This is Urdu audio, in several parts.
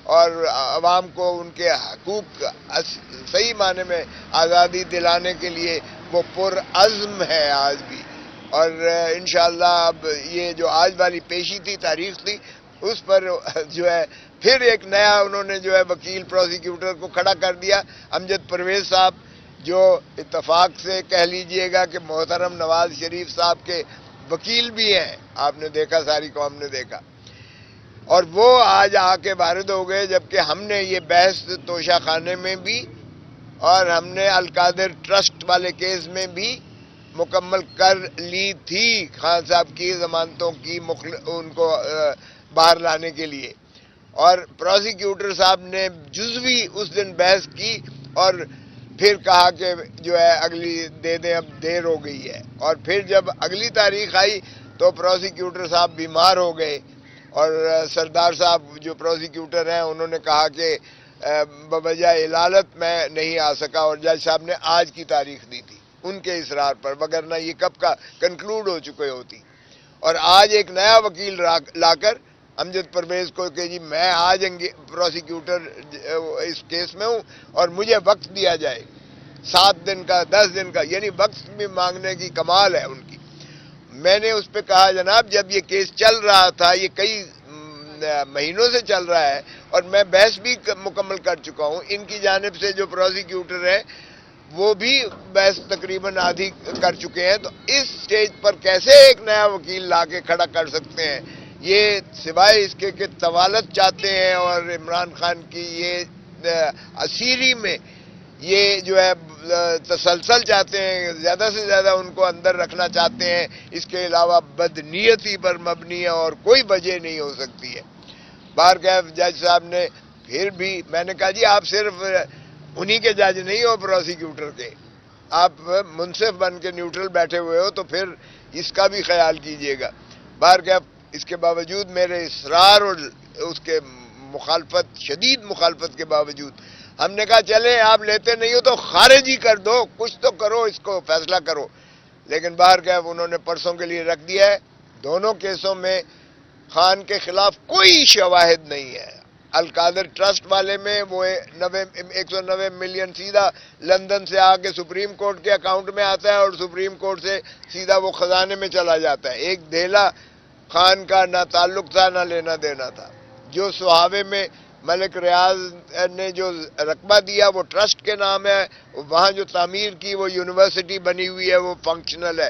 اور عوام کو ان کے حقوق صحیح معنی میں آزادی دلانے کے لیے وہ پرعزم ہے آج بھی. اور انشاءاللہ اب یہ جو آج والی پیشی تھی، تاریخ تھی، اس پر جو ہے پھر ایک نیا انہوں نے جو ہے وکیل پروسیکیوٹر کو کھڑا کر دیا، امجد پرویز صاحب، جو اتفاق سے کہہ لیجئے گا کہ محترم نواز شریف صاحب کے وکیل بھی ہیں. آپ نے دیکھا، ساری قوم نے دیکھا. اور وہ آج آ کے وارد ہو گئے، جبکہ ہم نے یہ بحث توشہ خانے میں بھی اور ہم نے القادر ٹرسٹ والے کیس میں بھی مکمل کر لی تھی خان صاحب کی ضمانتوں کی ان کو باہر لانے کے لیے. اور پروسیکیوٹر صاحب نے جزوی اس دن بحث کی اور پھر کہا کہ جو ہے اگلی دے دیں، اب دیر ہو گئی ہے. اور پھر جب اگلی تاریخ آئی تو پروسیکیوٹر صاحب بیمار ہو گئے، اور سردار صاحب جو پروسیکیوٹر ہیں انہوں نے کہا کہ بوجہ علالت میں نہیں آ سکا، اور جج صاحب نے آج کی تاریخ دی تھی ان کے اصرار پر، وگرنہ یہ کب کا کنکلوڈ ہو چکے ہوتی. اور آج ایک نیا وکیل لا کر امجد پرویز کو کہ جی میں آج پروسیکیوٹر اس کیس میں ہوں اور مجھے وقت دیا جائے 7 دن کا، 10 دن کا، یعنی وقت بھی مانگنے کی کمال ہے ان کی. میں نے اس پہ کہا جناب جب یہ کیس چل رہا تھا، یہ کئی مہینوں سے چل رہا ہے اور میں بحث بھی مکمل کر چکا ہوں، ان کی جانب سے جو پروسیکیوٹر ہے وہ بھی بحث تقریباً آدھی کر چکے ہیں، تو اس سٹیج پر کیسے ایک نیا وکیل لا کے کھڑا کر سکتے ہیں؟ یہ سوائے اس کے کہ طوالت چاہتے ہیں اور عمران خان کی یہ اسیری میں یہ جو ہے تسلسل چاہتے ہیں، زیادہ سے زیادہ ان کو اندر رکھنا چاہتے ہیں. اس کے علاوہ بدنیتی پر مبنی ہے اور کوئی وجہ نہیں ہو سکتی ہے. بہرکیف جج صاحب نے پھر بھی، میں نے کہا جی آپ صرف انہی کے جج نہیں ہو پروسیکیوٹر کے، آپ منصف بن کے نیوٹرل بیٹھے ہوئے ہو، تو پھر اس کا بھی خیال کیجئے گا. بہرکیف اس کے باوجود میرے اصرار اور اس کے مخالفت، شدید مخالفت کے باوجود ہم نے کہا چلیں آپ لیتے نہیں ہو تو خارج ہی کر دو، کچھ تو کرو، اس کو فیصلہ کرو. لیکن باہرکیف انہوں نے پرسوں کے لیے رکھ دیا ہے. دونوں کیسوں میں خان کے خلاف کوئی شواہد نہیں ہے. القادر ٹرسٹ والے میں وہ 190 ملین سیدھا لندن سے آ کے سپریم کورٹ کے اکاؤنٹ میں آتا ہے اور سپریم کورٹ سے سیدھا وہ خزانے میں چلا جاتا ہے. ایک دھیلا خان کا نہ تعلق تھا نہ لینا دینا تھا. جو سہاوے میں ملک ریاض نے جو رقبہ دیا وہ ٹرسٹ کے نام ہے، وہاں جو تعمیر کی وہ یونیورسٹی بنی ہوئی ہے، وہ فنکشنل ہے،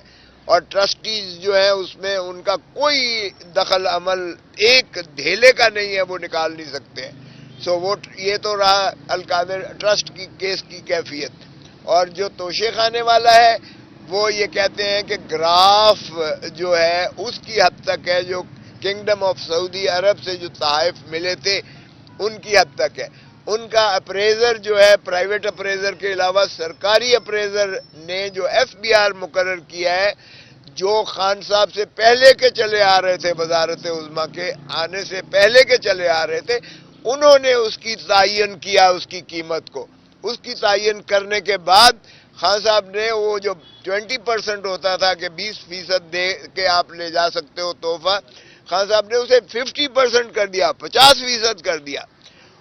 اور ٹرسٹیز جو ہیں اس میں ان کا کوئی دخل عمل ایک دھیلے کا نہیں ہے، وہ نکال نہیں سکتے ہیں. سو وہ یہ تو رہا القادر ٹرسٹ کی کیس کی کیفیت. اور جو توشے خانے والا ہے وہ یہ کہتے ہیں کہ گراف جو ہے اس کی حد تک ہے، جو کنگڈم آف سعودی عرب سے جو تحائف ملے تھے ان کی حد تک ہے. ان کا اپریزر جو ہے پرائیویٹ اپریزر کے علاوہ سرکاری اپریزر نے جو ایف بی آر مقرر کیا ہے، جو خان صاحب سے پہلے کے چلے آ رہے تھے، وزارت عظمیٰ کے آنے سے پہلے کے چلے آ رہے تھے، انہوں نے اس کی تعین کیا، اس کی قیمت کو. اس کی تعین کرنے کے بعد خان صاحب نے وہ جو 20% ہوتا تھا کہ 20% دے کے آپ لے جا سکتے ہو تحفہ، خان صاحب نے اسے 50% کر دیا، 50% کر دیا.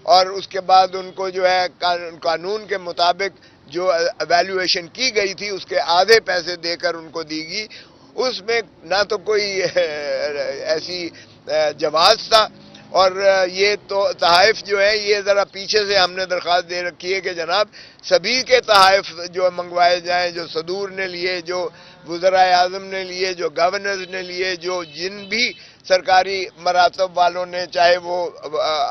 اور اس کے بعد ان کو جو ہے قانون کے مطابق جو ایویلویشن کی گئی تھی اس کے آدھے پیسے دے کر ان کو دی گئی. اس میں نہ تو کوئی ایسی جواز تھا، اور یہ تو تحائف جو ہے یہ ذرا پیچھے سے ہم نے درخواست دے رکھی ہے کہ جناب سبھی کے تحائف جو منگوائے جائیں، جو صدور نے لیے، جو وزرائے اعظم نے لیے، جو گورنرز نے لیے، جو جن بھی سرکاری مراتب والوں نے، چاہے وہ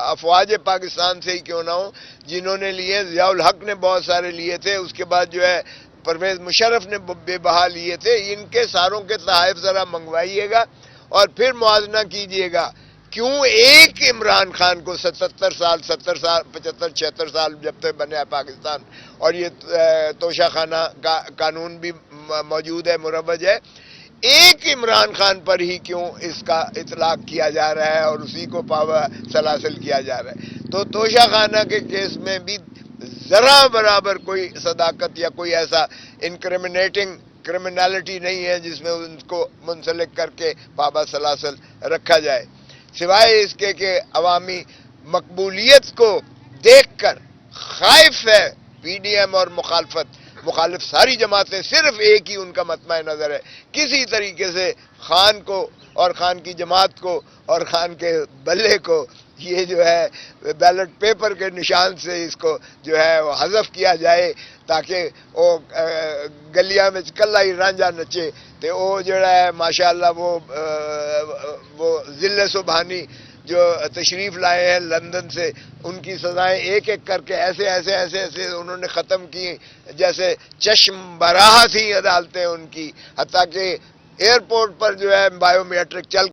افواج پاکستان سے ہی کیوں نہ ہو، جنہوں نے لیے، ضیاء الحق نے بہت سارے لیے تھے، اس کے بعد جو ہے پرویز مشرف نے بے بہا لیے تھے، ان کے ساروں کے تحائف ذرا منگوائیے گا اور پھر موازنہ کیجئے گا. کیوں ایک عمران خان کو 77 سال 70 سال 75 76 سال جب تک بنے ہے پاکستان، اور یہ توشہ خانہ کا قانون بھی موجود ہے، مروج ہے، ایک عمران خان پر ہی کیوں اس کا اطلاق کیا جا رہا ہے اور اسی کو پاوا سلاسل کیا جا رہا ہے؟ تو توشہ خانہ کے کیس میں بھی ذرا برابر کوئی صداقت یا کوئی ایسا انکریمنیٹنگ کرمنالٹی نہیں ہے جس میں ان کو منسلک کر کے پابا سلاسل رکھا جائے، سوائے اس کے کہ عوامی مقبولیت کو دیکھ کر خائف ہے پی ڈی ایم اور مخالف ساری جماعتیں. صرف ایک ہی ان کا مطمع نظر ہے، کسی طریقے سے خان کو اور خان کی جماعت کو اور خان کے بلے کو یہ جو ہے بیلٹ پیپر کے نشان سے اس کو جو ہے وہ حذف کیا جائے، تاکہ وہ گلیاں میں کلا ہی رانجھا نچے. تے وہ جڑا ہے ماشاءاللہ وہ ضلع سبحانی جو تشریف لائے ہیں لندن سے، ان کی سزائیں ایک ایک کر کے ایسے انہوں نے ختم کی جیسے چشم براہ تھی عدالتیں ان کی. حتیٰ کہ ایئرپورٹ پر جو ہے بایو میٹرک چل